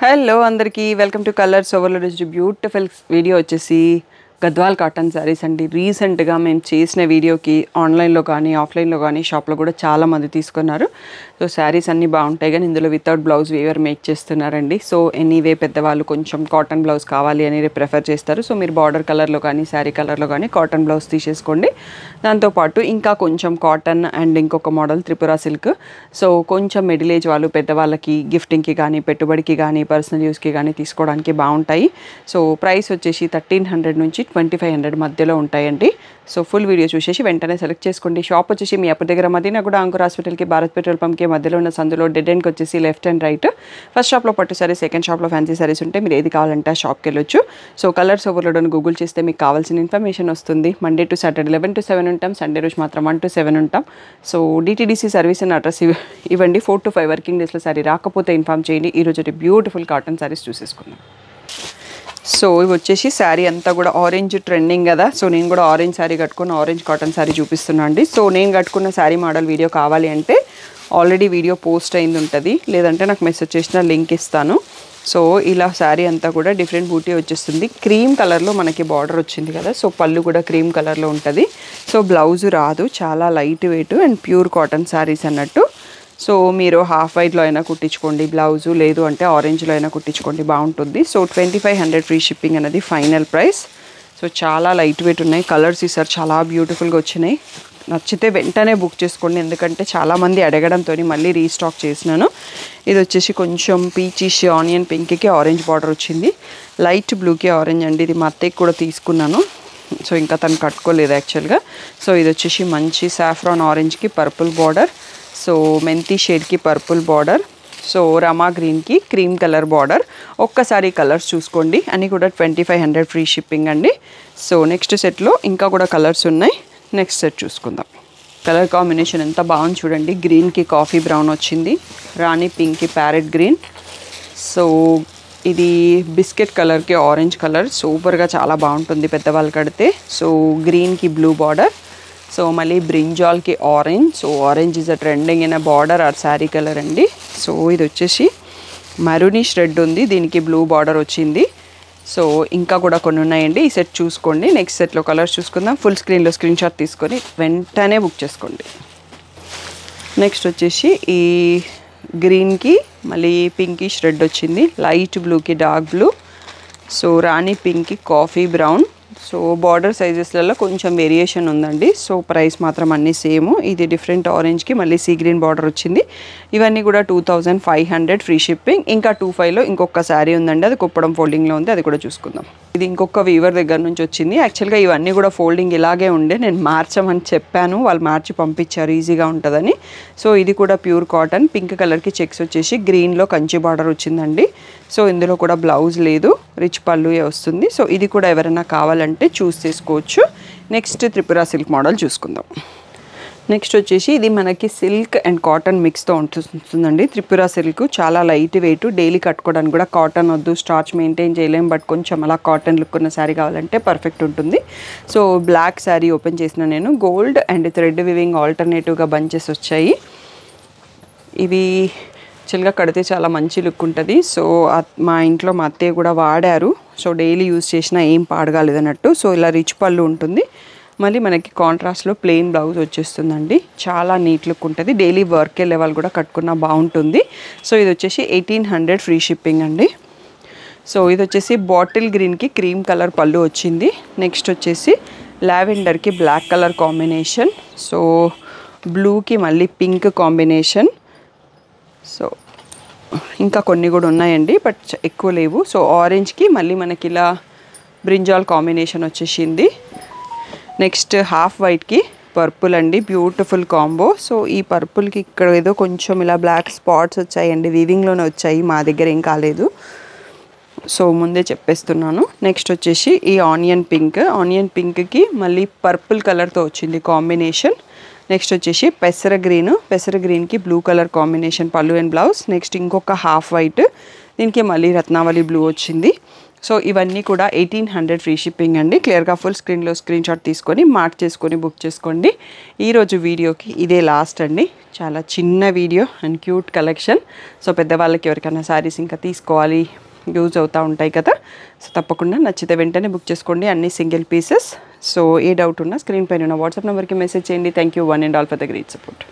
Hello అందరికీ welcome to colours overload beautiful video వచ్చేసి Gadwal cotton saris అండి. రీసెంట్గా మేము చేసిన వీడియోకి ఆన్లైన్లో కానీ ఆఫ్లైన్లో కానీ షాప్లో కూడా చాలామంది తీసుకున్నారు. సో శారీస్ అన్నీ బాగుంటాయి కానీ ఇందులో వితౌట్ బ్లౌజ్ వీవర్ మేక్ చేస్తున్నారండి. సో ఎనీవే పెద్దవాళ్ళు కొంచెం కాటన్ బ్లౌజ్ కావాలి అనేది ప్రిఫర్ చేస్తారు. సో మీరు బార్డర్ కలర్లో కానీ శారీ కలర్లో కానీ కాటన్ బ్లౌజ్ తీసేసుకోండి. దాంతోపాటు ఇంకా కొంచెం కాటన్ అండ్ ఇంకొక మోడల్ త్రిపుర సిల్క్. సో కొంచెం మిడిల్ ఏజ్ వాళ్ళు పెద్దవాళ్ళకి గిఫ్టింగ్కి కానీ పెట్టుబడికి కానీ పర్సనల్ యూస్కి కానీ తీసుకోవడానికి బాగుంటాయి. సో ప్రైస్ వచ్చేసి 1300 నుంచి 2500 మధ్యలో ఉంటాయండి. సో ఫుల్ వీడియో చూసేసి వెంటనే సెలెక్ట్ చేసుకోండి. షాప్ వచ్చేసి మీ అప్పటి దగ్గర మదీనా కూడా అంకుర్ హాస్పిటల్కి భారత్ పెట్రోల్ పంప్కి మధ్యలో ఉన్న సందులో డెడ్ ఎండ్కి వచ్చేసి లెఫ్ట్ అండ్ రైట్. ఫస్ట్ షాప్లో పట్టు సారీస్, సెకండ్ షాప్లో ఫ్యాన్సీ సారీస్ ఉంటే మీరు ఏది కావాలంటే ఆ షాప్కి వెళ్ళొచ్చు. సో కలర్స్ ఓవర్లోడ్ అని గూగుల్ చేస్తే మీకు కావాల్సిన ఇన్ఫర్మేషన్ వస్తుంది. మండే టు సాటర్డే 11 to 7 ఉంటాం, సండే రోజు మాత్రం 1 to 7 ఉంటాం. సో డిటీడీసీ సర్వీస్ అని అడ్రస్ ఇవ్వండి. 4 to 5 వర్కింగ్ డేస్లో సారీ రాకపోతే ఇన్ఫామ్ చేయండి. ఈరోజు బ్యూటిఫుల్ కాటన్ సారీస్ చూసేసుకుందాం. సో ఇవి వచ్చేసి శారీ అంతా కూడా ఆరెంజ్ ట్రెండింగ్ కదా. సో నేను కూడా ఆరెంజ్ శారీ కట్టుకున్న ఆరెంజ్ కాటన్ శారీ చూపిస్తున్నాను అండి. సో నేను కట్టుకున్న శారీ మోడల్ వీడియో కావాలి అంటే ఆల్రెడీ వీడియో పోస్ట్ అయింది ఉంటుంది, లేదంటే నాకు మెసేజ్ చేసిన లింక్ ఇస్తాను. సో ఇలా శారీ అంతా కూడా డిఫరెంట్ బూటీ వచ్చేస్తుంది. క్రీమ్ కలర్లో మనకి బార్డర్ వచ్చింది కదా. సో పళ్ళు కూడా క్రీమ్ కలర్లో ఉంటుంది. సో బ్లౌజ్ రాదు, చాలా light weight and pure cotton saris అన్నట్టు. సో మీరు హాఫ్ వైట్లో అయినా కుట్టించుకోండి బ్లౌజు, లేదు అంటే ఆరెంజ్లో అయినా కుట్టించుకోండి, బాగుంటుంది. సో 2500 ఫ్రీ షిప్పింగ్ అనేది ఫైనల్ ప్రైస్. సో చాలా లైట్ వెయిట్ ఉన్నాయి. కలర్స్ ఈసారి చాలా బ్యూటిఫుల్గా వచ్చినాయి. నచ్చితే వెంటనే బుక్ చేసుకోండి, ఎందుకంటే చాలామంది అడగడంతో మళ్ళీ రీస్టాక్ చేసినాను. ఇది వచ్చేసి కొంచెం పీచిష్ ఆనియన్ పింక్కి ఆరెంజ్ బార్డర్ వచ్చింది, లైట్ బ్లూకి ఆరెంజ్ అండి. ఇది మా అత్తయ్యకి కూడా తీసుకున్నాను. సో ఇంకా తను కట్టుకోలేదు యాక్చువల్గా. సో ఇది వచ్చేసి మంచి సాఫ్రాన్ ఆరెంజ్కి పర్పుల్ బార్డర్, సో మెంతి షేడ్కి పర్పుల్ బార్డర్, సో రమా గ్రీన్కి క్రీమ్ కలర్ బార్డర్. ఒక్కసారి కలర్స్ చూసుకోండి, అన్నీ కూడా 2500 ఫ్రీ షిప్పింగ్ అండి. సో నెక్స్ట్ సెట్లో ఇంకా కూడా కలర్స్ ఉన్నాయి. నెక్స్ట్ సెట్ చూసుకుందాం. కలర్ కాంబినేషన్ ఎంత బాగుంది చూడండి. గ్రీన్కి కాఫీ బ్రౌన్ వచ్చింది, రాణి పింక్కి ప్యారెట్ గ్రీన్, సో ఇది బిస్కెట్ కలర్కి ఆరెంజ్ కలర్. సూపర్గా చాలా బాగుంటుంది పెద్దవాళ్ళు కడితే. సో గ్రీన్కి బ్లూ బార్డర్, సో మళ్ళీ బ్రింజాల్కి orange. So orange is a trending in a border or sari colour అండి. సో ఇది వచ్చేసి మరూనిష్ రెడ్ ఉంది, దీనికి బ్లూ బార్డర్ వచ్చింది. సో ఇంకా కూడా కొన్ని ఉన్నాయండి, ఈ సెట్ చూసుకోండి. నెక్స్ట్ సెట్లో కలర్స్ చూసుకుందాం. ఫుల్ స్క్రీన్లో స్క్రీన్ షాట్ తీసుకొని వెంటనే బుక్ చేసుకోండి. నెక్స్ట్ వచ్చేసి ఈ గ్రీన్కి మళ్ళీ పింకిష్ రెడ్ వచ్చింది, లైట్ బ్లూకి డార్క్ బ్లూ, సో రాణి పింక్కి కాఫీ బ్రౌన్. సో బార్డర్ సైజెస్లలో కొంచెం వేరియేషన్ ఉందండి. సో ప్రైస్ మాత్రం అన్నీ సేమ్. ఇది డిఫరెంట్ ఆరెంజ్కి మళ్ళీ సీ గ్రీన్ బార్డర్ వచ్చింది. ఇవన్నీ కూడా 2500 ఫ్రీ షిప్పింగ్. ఇంకా 25లో ఇంకొక శారీ ఉందండి, అది కుప్పడం ఫోల్డింగ్లో ఉంది, అది కూడా చూసుకుందాం. ఇది ఇంకొక వీవర్ దగ్గర నుంచి వచ్చింది. యాక్చువల్గా ఇవన్నీ కూడా ఫోల్డింగ్ ఇలాగే ఉండే, నేను మార్చమని చెప్పాను, వాళ్ళు మార్చి పంపించారు ఈజీగా ఉంటుందని. సో ఇది కూడా ప్యూర్ కాటన్, పింక్ కలర్కి చెక్స్ వచ్చేసి గ్రీన్లో కంచి బార్డర్ వచ్చిందండి. సో ఇందులో కూడా బ్లౌజ్ లేదు, రిచ్ పళ్ళు వస్తుంది. సో ఇది కూడా ఎవరైనా కావాలంటే చూస్ చేసుకోవచ్చు. నెక్స్ట్ త్రిపుర సిల్క్ మోడల్ చూసుకుందాం. నెక్స్ట్ వచ్చేసి ఇది మనకి సిల్క్ అండ్ కాటన్ మిక్స్తో ఉంటుందండి. త్రిపుర సిల్క్ చాలా లైట్ వెయిట్, డైలీ కట్టుకోవడానికి కూడా కాటన్ వద్దు, స్టార్చ్ మెయింటైన్ చేయలేం, బట్ కొంచెం అలా కాటన్ లుక్ ఉన్న శారీ కావాలంటే పర్ఫెక్ట్ ఉంటుంది. సో బ్లాక్ శారీ ఓపెన్ చేసిన నేను, గోల్డ్ అండ్ థ్రెడ్ వివింగ్ ఆల్టర్నేటివ్గా బంచెస్ వచ్చాయి. ఇవి యాక్చువల్గా కడితే చాలా మంచి లుక్ ఉంటుంది. సో మా ఇంట్లో మా అత్తయ్య కూడా వాడారు. సో డైలీ యూజ్ చేసినా ఏం పాడగాలేదన్నట్టు. సో ఇలా రిచ్ పళ్ళు ఉంటుంది, మళ్ళీ మనకి కాంట్రాస్ట్లో ప్లెయిన్ బ్లౌజ్ వచ్చేస్తుందండి. చాలా నీట్ లుక్ ఉంటుంది, డైలీ వర్క్ వెళ్ళే వాళ్ళు కూడా కట్టుకున్నా బాగుంటుంది. సో ఇది వచ్చేసి 1800 ఫ్రీ షిప్పింగ్ అండి. సో ఇది వచ్చేసి బాటిల్ గ్రీన్కి క్రీమ్ కలర్ పళ్ళు వచ్చింది. నెక్స్ట్ వచ్చేసి లావెండర్కి బ్లాక్ కలర్ కాంబినేషన్, సో బ్లూకి మళ్ళీ పింక్ కాంబినేషన్. సో ఇంకా కొన్ని కూడా ఉన్నాయండి, బట్ ఎక్కువ లేవు. సో ఆరెంజ్కి మళ్ళీ మనకి ఇలా బ్రింజాల్ కాంబినేషన్ వచ్చేసింది. నెక్స్ట్ హాఫ్ వైట్కి పర్పుల్ అండి, బ్యూటిఫుల్ కాంబో. సో ఈ పర్పుల్కి ఇక్కడ ఏదో కొంచెం ఇలా బ్లాక్ స్పాట్స్ వచ్చాయండి, వీవింగ్లోనే వచ్చాయి, మా దగ్గర ఏం కాలేదు. సో ముందే చెప్పేస్తున్నాను. నెక్స్ట్ వచ్చేసి ఈ ఆనియన్ పింక్కి మళ్ళీ పర్పుల్ కలర్తో వచ్చింది కాంబినేషన్. నెక్స్ట్ వచ్చేసి పెసర గ్రీన్కి బ్లూ కలర్ కాంబినేషన్ పళ్ళు అండ్ బ్లౌజ్. నెక్స్ట్ ఇంకొక హాఫ్ వైట్, దీనికి మళ్ళీ రత్నావళి బ్లూ వచ్చింది. సో ఇవన్నీ కూడా 1800 ఫ్రీ షిప్పింగ్ అండి. క్లియర్గా ఫుల్ స్క్రీన్లో స్క్రీన్ షాట్ తీసుకొని మార్క్ చేసుకొని బుక్ చేసుకోండి. ఈరోజు వీడియోకి ఇదే లాస్ట్ అండి. చాలా చిన్న video and cute collection. So పెద్దవాళ్ళకి ఎవరికైనా శారీస్ ఇంకా తీసుకోవాలి, యూజ్ అవుతూ ఉంటాయి కదా. సో తప్పకుండా నచ్చితే వెంటనే బుక్ చేసుకోండి. అన్ని సింగిల్ పీసెస్. సో ఏ డౌట్ ఉన్నా స్క్రీన్ పైన ఉన్న వాట్సాప్ నెంబర్కి మెసేజ్ చేయండి. Thank you one and all for the great support.